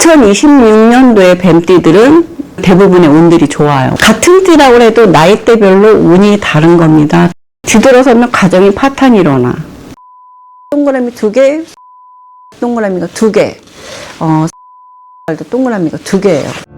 2026년도에 뱀띠들은 대부분의 운들이 좋아요. 같은 띠라고 해도 나이대별로 운이 다른 겁니다. 뒤돌아서면 가정이 파탄이 일어나. 동그라미 2개, 동그라미가 2개, 동그라미가 2개예요.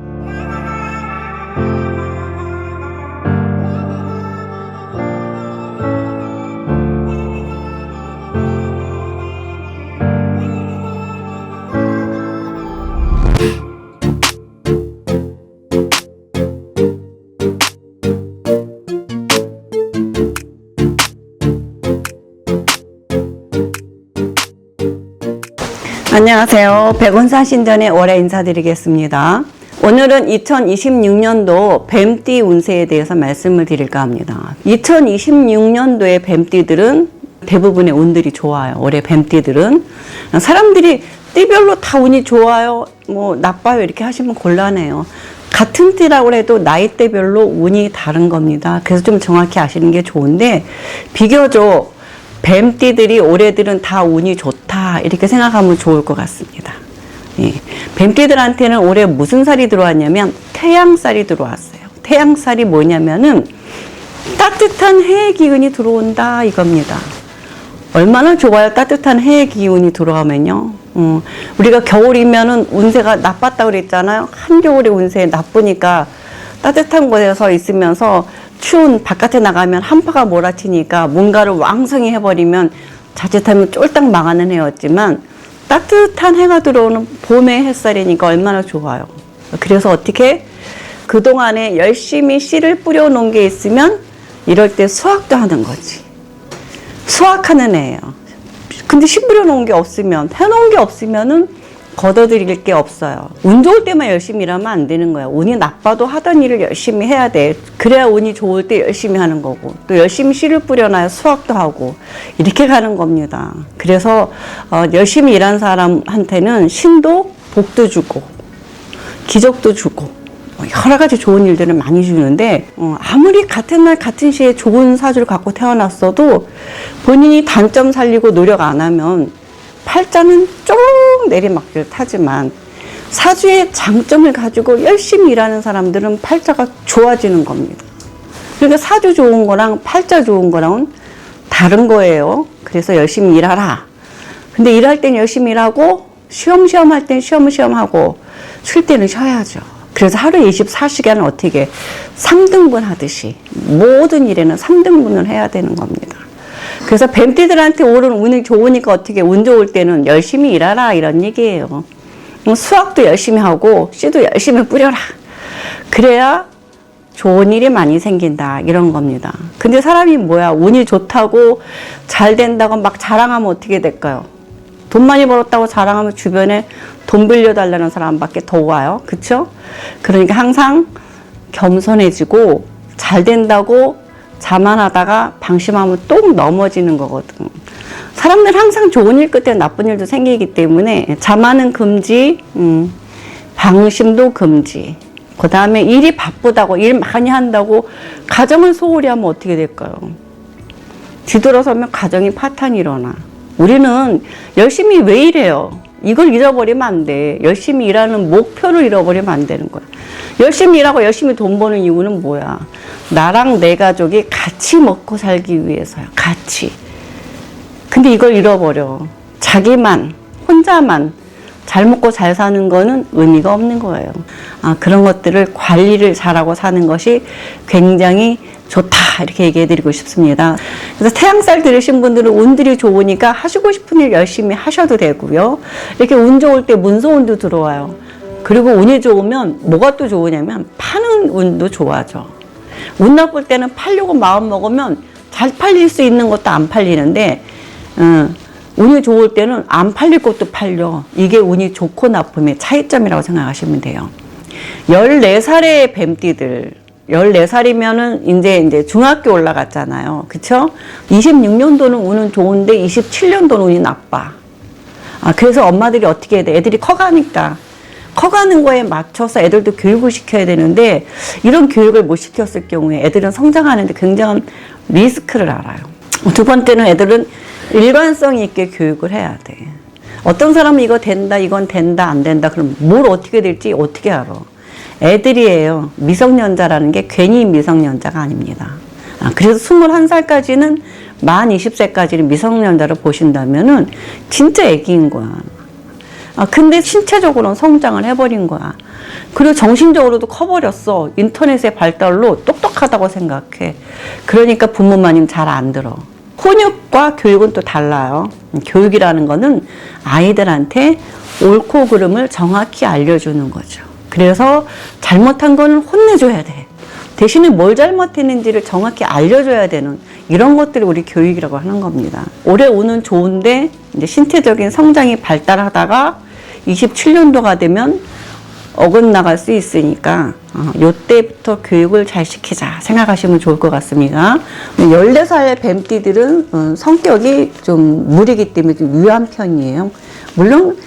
안녕하세요. 백운사 신전의 월에 인사드리겠습니다. 오늘은 2026년도 뱀띠 운세에 대해서 말씀을 드릴까 합니다. 2026년도의 뱀띠들은 대부분의 운들이 좋아요. 올해 뱀띠들은 사람들이 띠별로 다 운이 좋아요, 뭐 나빠요 이렇게 하시면 곤란해요. 같은 띠라고 해도 나이대별로 운이 다른 겁니다. 그래서 좀 정확히 아시는 게 좋은데, 비교적 뱀띠들이 올해들은 다 운이 좋다 이렇게 생각하면 좋을 것 같습니다. 예. 뱀띠들한테는 올해 무슨 살이 들어왔냐면 태양살이 들어왔어요. 태양살이 뭐냐면은 따뜻한 해의 기운이 들어온다 이겁니다. 얼마나 좋아요. 따뜻한 해의 기운이 들어오면요. 우리가 겨울이면은 운세가 나빴다고 그랬잖아요. 한겨울의 운세 나쁘니까 따뜻한 곳에서 있으면서 추운 바깥에 나가면 한파가 몰아치니까 뭔가를 왕성히 해버리면 자칫하면 쫄딱 망하는 해였지만, 따뜻한 해가 들어오는 봄의 햇살이니까 얼마나 좋아요. 그래서 어떻게 그동안에 열심히 씨를 뿌려놓은 게 있으면 이럴 때 수확도 하는 거지. 수확하는 해예요. 근데 씨 뿌려놓은 게 없으면, 해놓은 게 없으면은 걷어들일 게 없어요. 운 좋을 때만 열심히 일하면 안 되는 거야. 운이 나빠도 하던 일을 열심히 해야 돼. 그래야 운이 좋을 때 열심히 하는 거고, 또 열심히 씨를 뿌려놔야 수확도 하고, 이렇게 가는 겁니다. 그래서 열심히 일한 사람한테는 신도 복도 주고 기적도 주고 여러 가지 좋은 일들을 많이 주는데, 아무리 같은 날 같은 시에 좋은 사주를 갖고 태어났어도 본인이 단점 살리고 노력 안 하면 팔자는 쭉 내리막길 타지만, 사주의 장점을 가지고 열심히 일하는 사람들은 팔자가 좋아지는 겁니다. 그러니까 사주 좋은 거랑 팔자 좋은 거랑은 다른 거예요. 그래서 열심히 일하라. 근데 일할 땐 열심히 일하고, 쉬엄쉬엄 할 땐 쉬엄쉬엄 하고, 쉴 때는 쉬어야죠. 그래서 하루 24시간을 어떻게 3등분 하듯이 모든 일에는 3등분을 해야 되는 겁니다. 그래서 뱀띠들한테 오른 운이 좋으니까 어떻게 운 좋을 때는 열심히 일하라 이런 얘기예요. 수확도 열심히 하고 씨도 열심히 뿌려라. 그래야 좋은 일이 많이 생긴다 이런 겁니다. 근데 사람이 뭐야, 운이 좋다고 잘 된다고 막 자랑하면 어떻게 될까요? 돈 많이 벌었다고 자랑하면 주변에 돈 빌려달라는 사람밖에 더 와요. 그쵸? 그러니까 항상 겸손해지고 잘 된다고 자만하다가 방심하면 또 넘어지는 거거든. 사람들 항상 좋은 일 끝에 나쁜 일도 생기기 때문에 자만은 금지, 방심도 금지. 그 다음에 일이 바쁘다고, 일 많이 한다고 가정을 소홀히 하면 어떻게 될까요? 뒤돌아서면 가정이 파탄이 일어나. 우리는 열심히 왜 일해요? 이걸 잃어버리면 안 돼. 열심히 일하는 목표를 잃어버리면 안 되는 거야. 열심히 일하고 열심히 돈 버는 이유는 뭐야? 나랑 내 가족이 같이 먹고 살기 위해서야. 같이. 근데 이걸 잃어버려. 자기만, 혼자만 잘 먹고 잘 사는 거는 의미가 없는 거예요. 그런 것들을 관리를 잘하고 사는 것이 굉장히 좋다 이렇게 얘기해 드리고 싶습니다. 그래서 태양살 들으신 분들은 운들이 좋으니까 하시고 싶은 일 열심히 하셔도 되고요. 이렇게 운 좋을 때 문서운도 들어와요. 그리고 운이 좋으면 뭐가 또 좋으냐면 파는 운도 좋아져. 운 나쁠 때는 팔려고 마음 먹으면 잘 팔릴 수 있는 것도 안 팔리는데, 운이 좋을 때는 안 팔릴 것도 팔려. 이게 운이 좋고 나쁨의 차이점이라고 생각하시면 돼요. 14살의 뱀띠들, 14살이면은 이제 중학교 올라갔잖아요. 그쵸? 26년도는 운은 좋은데 27년도는 운이 나빠. 그래서 엄마들이 어떻게 해야 돼? 애들이 커가니까. 커가는 거에 맞춰서 애들도 교육을 시켜야 되는데, 이런 교육을 못 시켰을 경우에 애들은 성장하는데 굉장한 리스크를 알아요. 두 번째는 애들은 일관성 있게 교육을 해야 돼. 어떤 사람은 이거 된다, 이건 된다, 안 된다. 그럼 뭘 어떻게 될지 어떻게 알아? 애들이에요. 미성년자라는 게 괜히 미성년자가 아닙니다. 그래서 21살까지는 만 20세까지는 미성년자를 보신다면은 진짜 애기인 거야. 근데 신체적으로는 성장을 해버린 거야. 그리고 정신적으로도 커버렸어. 인터넷의 발달로 똑똑하다고 생각해. 그러니까 부모 마님 잘 안 들어. 훈육과 교육은 또 달라요. 교육이라는 거는 아이들한테 옳고 그름을 정확히 알려주는 거죠. 그래서 잘못한 거는 혼내줘야 돼. 대신에 뭘 잘못했는지를 정확히 알려줘야 되는 이런 것들이 우리 교육이라고 하는 겁니다. 올해 오는 좋은데 이제 신체적인 성장이 발달하다가 27년도가 되면 어긋나갈 수 있으니까 요때부터 교육을 잘 시키자 생각하시면 좋을 것 같습니다. 14살 뱀띠들은 성격이 좀 무리기 때문에 좀 유한 편이에요. 물론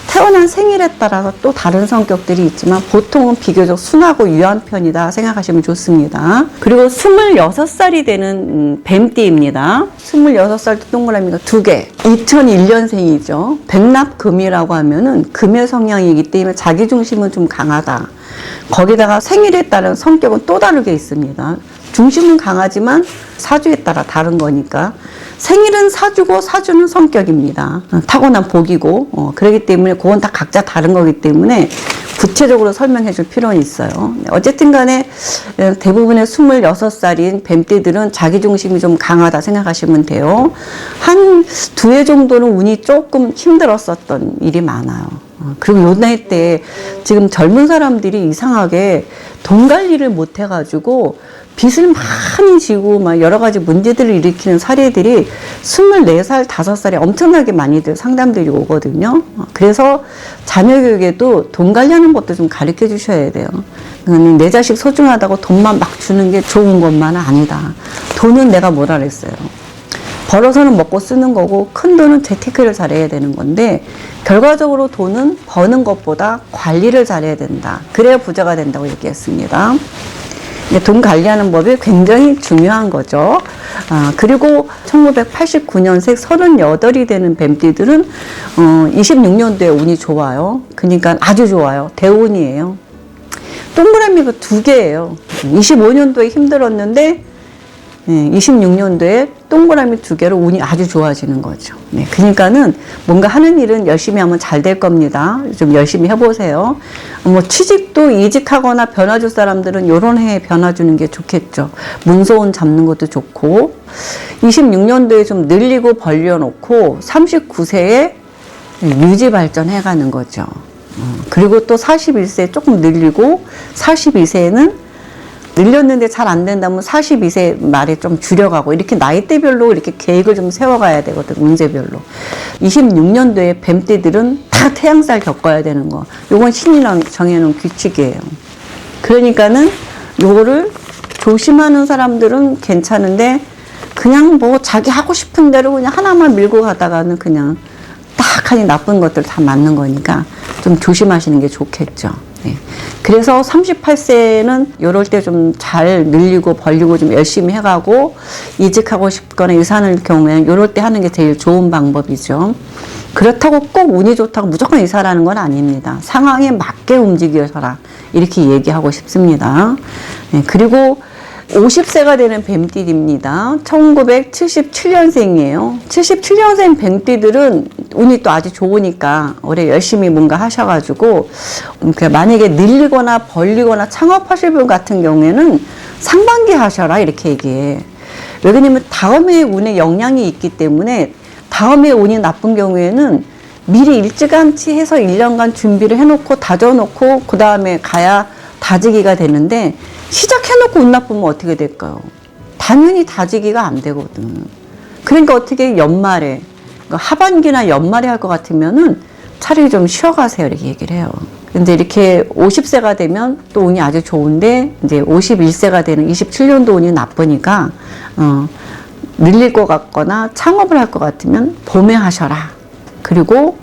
태어난 생일에 따라서 또 다른 성격들이 있지만 보통은 비교적 순하고 유한 편이다 생각하시면 좋습니다. 그리고 26살이 되는 뱀띠입니다. 26살 동그라미가 2개. 2001년생이죠. 백납금이라고 하면은 금의 성향이기 때문에 자기중심은 좀 강하다. 거기다가 생일에 따른 성격은 또 다르게 있습니다. 중심은 강하지만 사주에 따라 다른 거니까 생일은 사주고 사주는 성격입니다. 타고난 복이고 그렇기 때문에 그건 다 각자 다른 거기 때문에 구체적으로 설명해 줄 필요는 있어요. 어쨌든 간에 대부분의 26살인 뱀띠들은 자기중심이 좀 강하다 생각하시면 돼요. 한 2해 정도는 운이 조금 힘들었었던 일이 많아요. 그리고 요 나이 때 지금 젊은 사람들이 이상하게 돈 관리를 못 해가지고 빚을 많이 지고 막 여러 가지 문제들을 일으키는 사례들이 24살, 5살에 엄청나게 많이들 상담들이 오거든요. 그래서 자녀 교육에도 돈 관리하는 것도 좀 가르쳐 주셔야 돼요. 내 자식 소중하다고 돈만 막 주는 게 좋은 것만은 아니다. 돈은 내가 뭐라 그랬어요. 벌어서는 먹고 쓰는 거고 큰 돈은 재테크를 잘해야 되는 건데 결과적으로 돈은 버는 것보다 관리를 잘해야 된다. 그래야 부자가 된다고 얘기했습니다. 돈 관리하는 법이 굉장히 중요한 거죠. 그리고 1989년생 38이 되는 뱀띠들은 26년도에 운이 좋아요. 그러니까 아주 좋아요. 대운이에요. 동그라미가 2개예요. 25년도에 힘들었는데 26년도에 동그라미 2개로 운이 아주 좋아지는 거죠. 네, 그러니까는 뭔가 하는 일은 열심히 하면 잘 될 겁니다. 좀 열심히 해보세요. 뭐 취직도 이직하거나 변화 줄 사람들은 요런 해에 변화 주는 게 좋겠죠. 문서운 잡는 것도 좋고 26년도에 좀 늘리고 벌려놓고 39세에 유지 발전해가는 거죠. 그리고 또 41세 조금 늘리고 42세에는 늘렸는데 잘 안 된다면 42세 말에 좀 줄여가고 이렇게 나이대별로 이렇게 계획을 좀 세워가야 되거든, 운세별로. 26년도에 뱀띠들은 다 태양살 겪어야 되는 거. 요건 신이랑 정해놓은 규칙이에요. 그러니까는 요거를 조심하는 사람들은 괜찮은데 그냥 뭐 자기 하고 싶은 대로 그냥 하나만 밀고 가다가는 그냥 딱 하니 나쁜 것들 다 맞는 거니까 좀 조심하시는 게 좋겠죠. 네. 그래서 38세는 요럴 때 좀 잘 늘리고 벌리고 좀 열심히 해가고 이직하고 싶거나 이사하는 경우에는 요럴 때 하는 게 제일 좋은 방법이죠. 그렇다고 꼭 운이 좋다고 무조건 이사라는 건 아닙니다. 상황에 맞게 움직여서라 이렇게 얘기하고 싶습니다. 네. 그리고 50세가 되는 뱀띠입니다. 1977년생이에요. 77년생 뱀띠들은 운이 또 아주 좋으니까 올해 열심히 뭔가 하셔가지고 만약에 늘리거나 벌리거나 창업하실 분 같은 경우에는 상반기 하셔라 이렇게 얘기해. 왜 그러냐면 다음에 운에 영향이 있기 때문에 다음에 운이 나쁜 경우에는 미리 일찌감치 해서 1년간 준비를 해놓고 다져놓고 그 다음에 가야 다지기가 되는데 시작해놓고 운 나쁘면 어떻게 될까요? 당연히 다지기가 안 되거든. 그러니까 어떻게 연말에 하반기나 연말에 할 것 같으면은 차라리 좀 쉬어가세요 이렇게 얘기를 해요. 근데 이렇게 50세가 되면 또 운이 아주 좋은데 이제 51세가 되는 27년도 운이 나쁘니까 늘릴 것 같거나 창업을 할 것 같으면 봄에 하셔라. 그리고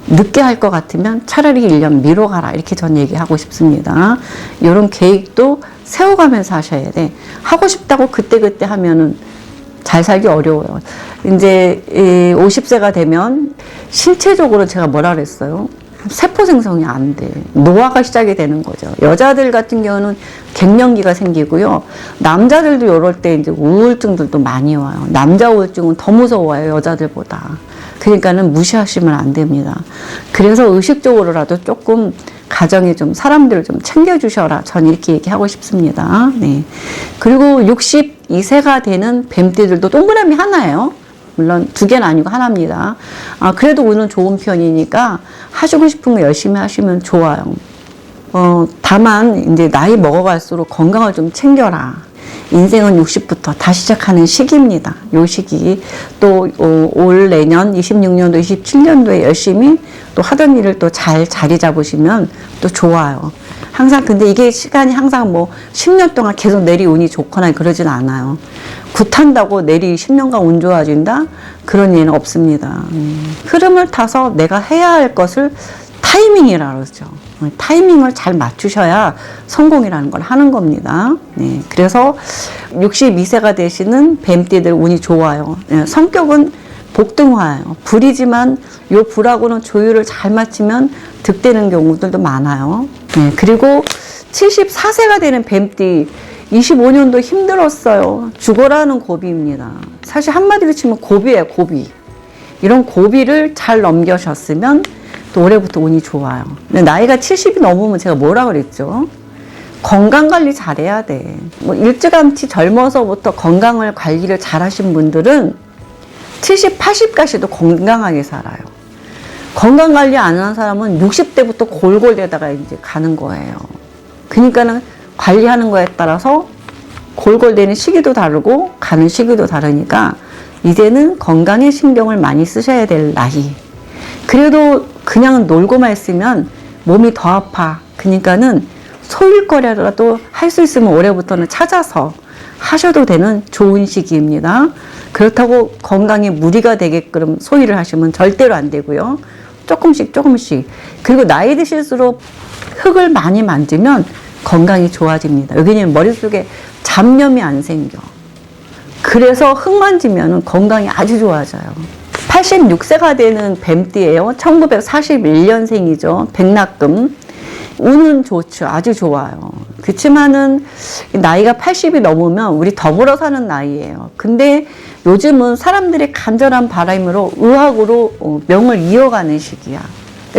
늦게 할 것 같으면 차라리 1년 미뤄가라 이렇게 전 얘기하고 싶습니다. 이런 계획도 세워가면서 하셔야 돼. 하고 싶다고 그때그때 하면은 잘 살기 어려워요. 이제 50세가 되면 신체적으로 제가 뭐라 그랬어요? 세포 생성이 안 돼. 노화가 시작이 되는 거죠. 여자들 같은 경우는 갱년기가 생기고요. 남자들도 이럴 때 이제 우울증들도 많이 와요. 남자 우울증은 더 무서워요, 여자들보다. 그러니까는 무시하시면 안 됩니다. 그래서 의식적으로라도 조금 가정에 좀 사람들을 좀 챙겨주셔라. 전 이렇게 얘기하고 싶습니다. 네. 그리고 62세가 되는 뱀띠들도 동그라미 하나예요. 물론 두 개는 아니고 하나입니다. 그래도 운은 좋은 편이니까 하시고 싶은 거 열심히 하시면 좋아요. 다만 이제 나이 먹어갈수록 건강을 좀 챙겨라. 인생은 60부터 다시 시작하는 시기입니다. 요 시기 또 올 내년 26년도 27년도에 열심히 또 하던 일을 또 잘 자리 잡으시면 또 좋아요. 항상 근데 이게 시간이 항상 뭐 10년 동안 계속 내리 운이 좋거나 그러진 않아요. 굿한다고 내리 10년간 운 좋아진다? 그런 일은 없습니다. 흐름을 타서 내가 해야 할 것을 타이밍이라고 그러죠. 타이밍을 잘 맞추셔야 성공이라는 걸 하는 겁니다. 네, 그래서 62세가 되시는 뱀띠들 운이 좋아요. 네, 성격은 복등화예요. 불이지만 요 불하고는 조율을 잘 맞추면 득되는 경우들도 많아요. 네, 그리고 74세가 되는 뱀띠 25년도 힘들었어요. 죽어라는 고비입니다. 사실 한마디로 치면 고비예요, 고비. 이런 고비를 잘 넘겨셨으면 또 올해부터 운이 좋아요. 근데 나이가 70이 넘으면 제가 뭐라 그랬죠? 건강관리 잘해야 돼. 뭐 일찌감치 젊어서부터 건강을 관리를 잘 하신 분들은 70, 80까지도 건강하게 살아요. 건강관리 안 하는 사람은 60대부터 골골대다가 이제 가는 거예요. 그러니까는 관리하는 거에 따라서 골골대는 시기도 다르고 가는 시기도 다르니까 이제는 건강에 신경을 많이 쓰셔야 될 나이. 그래도 그냥 놀고만 있으면 몸이 더 아파. 그러니까는 소일거리라도 할 수 있으면 올해부터는 찾아서 하셔도 되는 좋은 시기입니다. 그렇다고 건강에 무리가 되게끔 소일을 하시면 절대로 안 되고요. 조금씩 조금씩. 그리고 나이 드실수록 흙을 많이 만지면 건강이 좋아집니다. 여기는 머릿속에 잡념이 안 생겨. 그래서 흙 만지면 건강이 아주 좋아져요. 86세가 되는 뱀띠예요. 1941년생이죠. 백낙금. 운은 좋죠. 아주 좋아요. 그렇지만은 나이가 80이 넘으면 우리 더불어 사는 나이예요. 근데 요즘은 사람들의 간절한 바람으로 의학으로 명을 이어가는 시기야.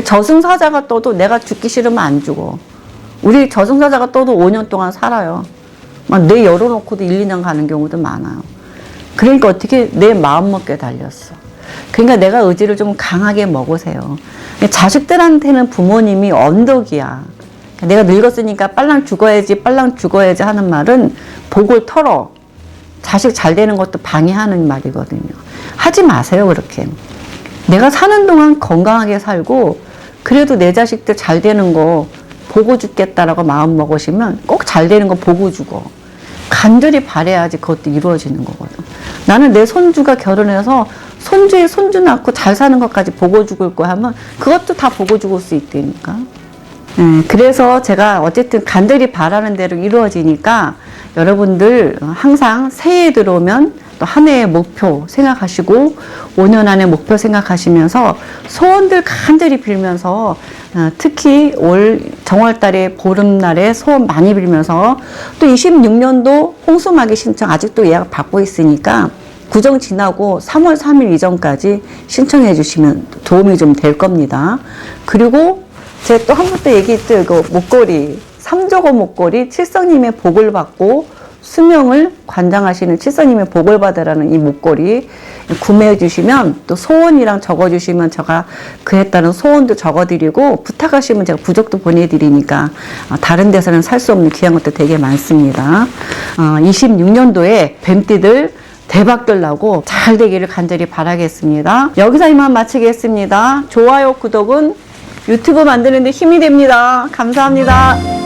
저승사자가 떠도 내가 죽기 싫으면 안 죽어. 우리 저승사자가 떠도 5년 동안 살아요. 막 뇌 열어놓고도 1, 2년 가는 경우도 많아요. 그러니까 어떻게 내 마음먹기에 달렸어. 그러니까 내가 의지를 좀 강하게 먹으세요. 자식들한테는 부모님이 언덕이야. 내가 늙었으니까 빨랑 죽어야지 하는 말은 복을 털어. 자식 잘 되는 것도 방해하는 말이거든요. 하지 마세요, 그렇게. 내가 사는 동안 건강하게 살고 그래도 내 자식들 잘 되는 거 보고 죽겠다라고 마음 먹으시면 꼭 잘 되는 거 보고 죽어. 간절히 바라야지 그것도 이루어지는 거거든. 나는 내 손주가 결혼해서 손주에 손주 낳고 잘 사는 것까지 보고 죽을 거야 하면 그것도 다 보고 죽을 수 있다니까. 그래서 제가 어쨌든 간절히 바라는 대로 이루어지니까 여러분들 항상 새해 들어오면 또 한 해의 목표 생각하시고 5년 안의 목표 생각하시면서 소원들 간절히 빌면서 특히 올 정월달에 보름날에 소원 많이 빌면서 또 26년도 홍수마개 신청 아직도 예약 받고 있으니까 구정 지나고 3월 3일 이전까지 신청해 주시면 도움이 좀 될 겁니다. 그리고 제가 또 한 번 또 얘기했죠. 이거 목걸이, 삼조고 목걸이 칠성님의 복을 받고 수명을 관장하시는 칠성님의 복을 받으라는 이 목걸이 구매해 주시면 또 소원이랑 적어 주시면 제가 그에 따른 소원도 적어 드리고 부탁하시면 제가 부적도 보내드리니까 다른 데서는 살 수 없는 귀한 것도 되게 많습니다. 26년도에 뱀띠들 대박들 나고 잘 되기를 간절히 바라겠습니다. 여기서 이만 마치겠습니다. 좋아요, 구독은 유튜브 만드는 데 힘이 됩니다. 감사합니다.